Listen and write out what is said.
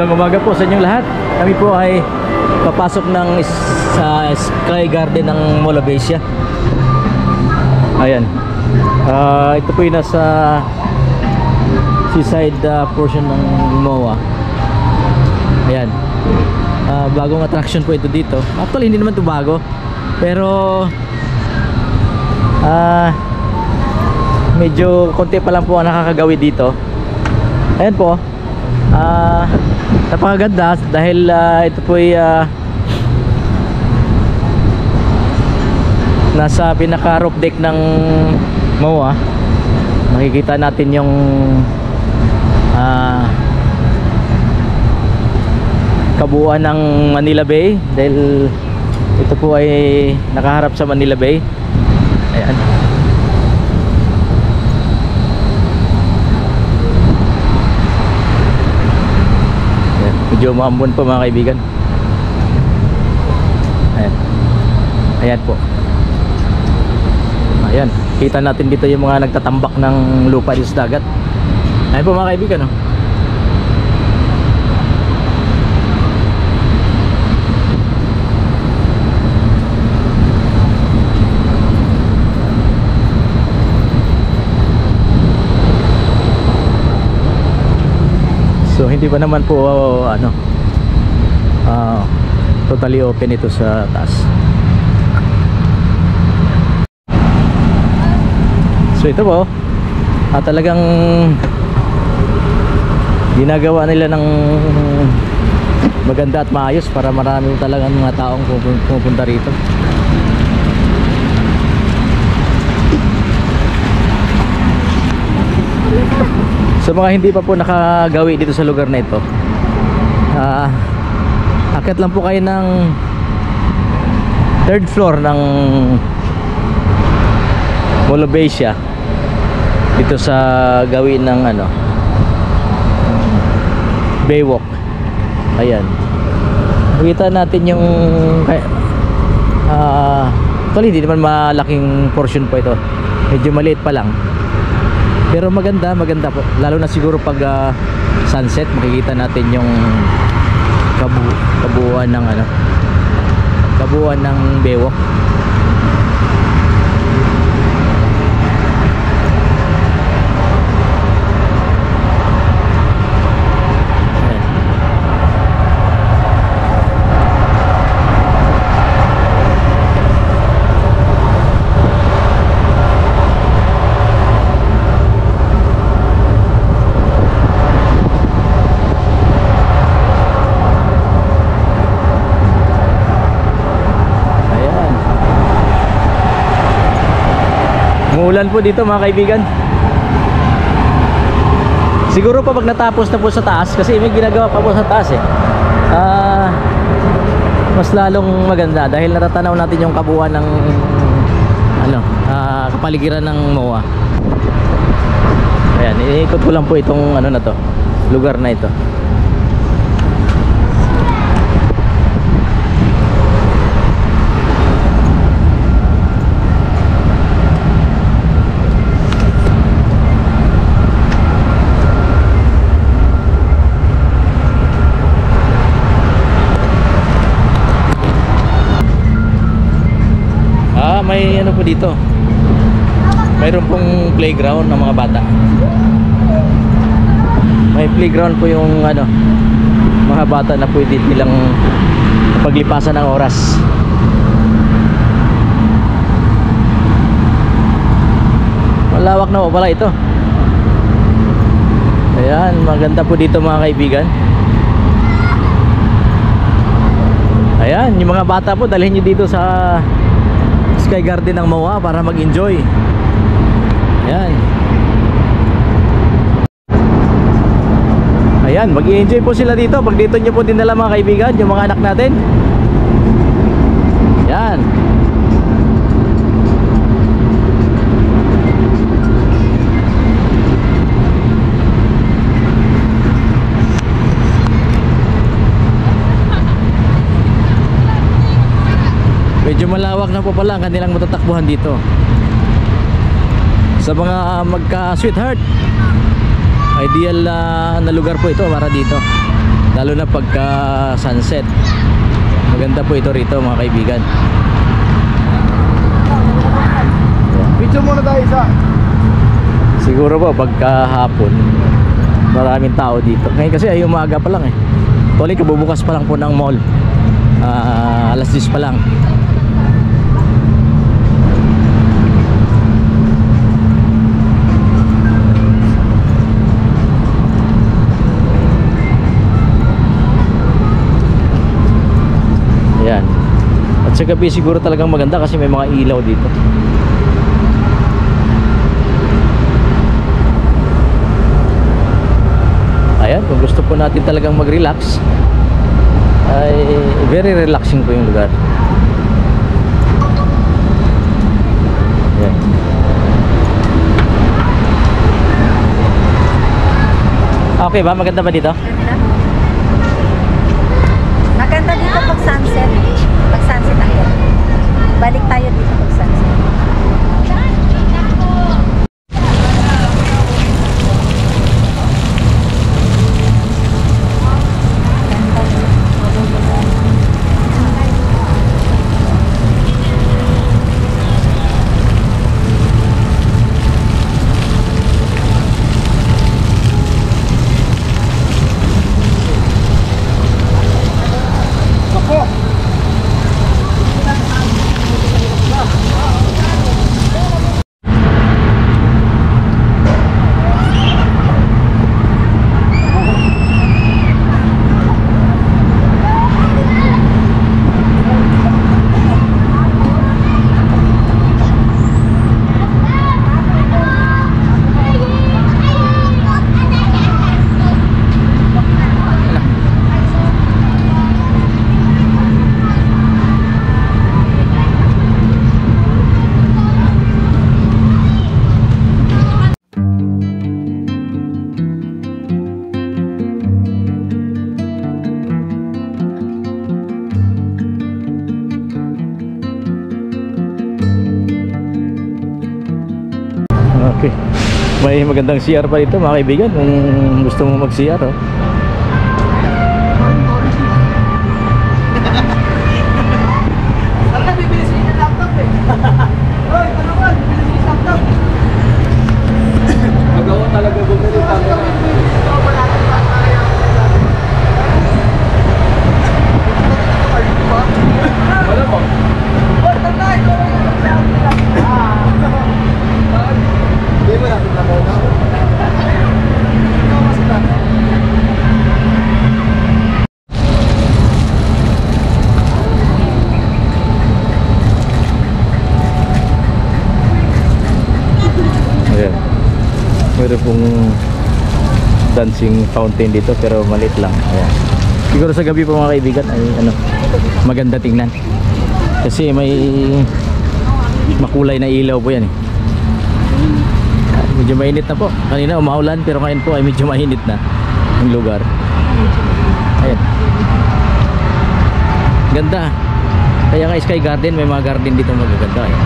Magandang umaga po sa inyong lahat. Kami po ay papasok sa Sky Garden ng Mall of Asia. Ayan. Ito po yung nasa seaside portion ng MOA. Ayan. Bagong attraction po ito dito. Actually hindi naman ito bago, pero medyo konti pa lang po ang nakakagawi dito. Ayan po. Napakaganda dahil ito po ay nasa pinaka roof deck ng MOA. Makikita natin yung kabuuan ng Manila Bay dahil ito po ay nakaharap sa Manila Bay. Ayan. Medyo maambon po mga kaibigan. Ayan. Ayan po. Ayan. Kita natin dito yung mga nagtatambak ng lupa dito sa dagat. Ayan po mga kaibigan, oh. So hindi pa naman po totally open ito sa taas. So ito po talagang ginagawa nila ng maganda at maayos para maraming talagang mga taong pupunta rito. Sa mga hindi pa po nakagawi dito sa lugar na ito, akit lang po kayo ng third floor ng Mall of Asia dito sa gawin ng Baywalk. Ayan, makita natin yung actually hindi naman malaking portion po ito, medyo maliit pa lang. Pero maganda po, lalo na siguro pag sunset, makikita natin yung kabuuan ng kabuuan ng Baywalk. Umuulan po dito mga kaibigan. Siguro pa pag natapos na po sa taas, kasi may ginagawa pa po sa taas mas lalong maganda dahil natatanaw natin yung kabuuan ng kapaligiran ng MOA. Ayan, iikot ko lang po itong na to, lugar na ito. May po dito, mayroon pong playground ng mga bata. May playground po yung mga bata na pwede nilang paglipasan ng oras. Malawak na po pala ito. Ayan, maganda po dito mga kaibigan. Ayan, yung mga bata po dalhin nyo dito sa Sky Garden ng MOA para mag-enjoy. Ayan. Ayan, mag-i-enjoy po sila dito. Pag dito nyo po dinala mga kaibigan, yung mga anak natin. Ayan. Medyo malawak na po pala ang kanilang matatakbuhan dito. Sa mga magka-sweetheart, ideal na lugar po ito para dito. lalo na pagka sunset. Maganda po ito rito mga kaibigan. Picture muna tayo isa. Siguro po pagka hapon maraming tao dito. Ngayon kasi ay umaga pa lang eh. Tuloy kabubukas pa lang po ng mall. Alas 10 pa lang. Ayan. At sa gabi siguro talagang maganda kasi may mga ilaw dito. Ayan, kung gusto po natin talagang mag-relax, ay very relaxing po yung lugar. Ayan. Okay ba? Maganda ba dito? Maganda dito pag sunset. Pag sunset ang ganda. Balik tayo dito pag sunset. Okay. May magandang CR pa dito mga kaibigan kung gusto mo mag-CR oh. Magawa talaga bumili camera. Wala mo. Hindi mo natin na muna. Ayan. Meron pong dancing fountain dito pero maliit lang. Ayan. Siguro sa gabi po mga kaibigan ay ano, maganda tingnan. Kasi may makulay na ilaw po yan eh. Medyo mainit na po. Kanina umaulan pero ngayon po ay medyo mainit na yung lugar. Ayan. Ganda. Kaya nga Sky Garden, may mga garden dito magaganda. Ayan.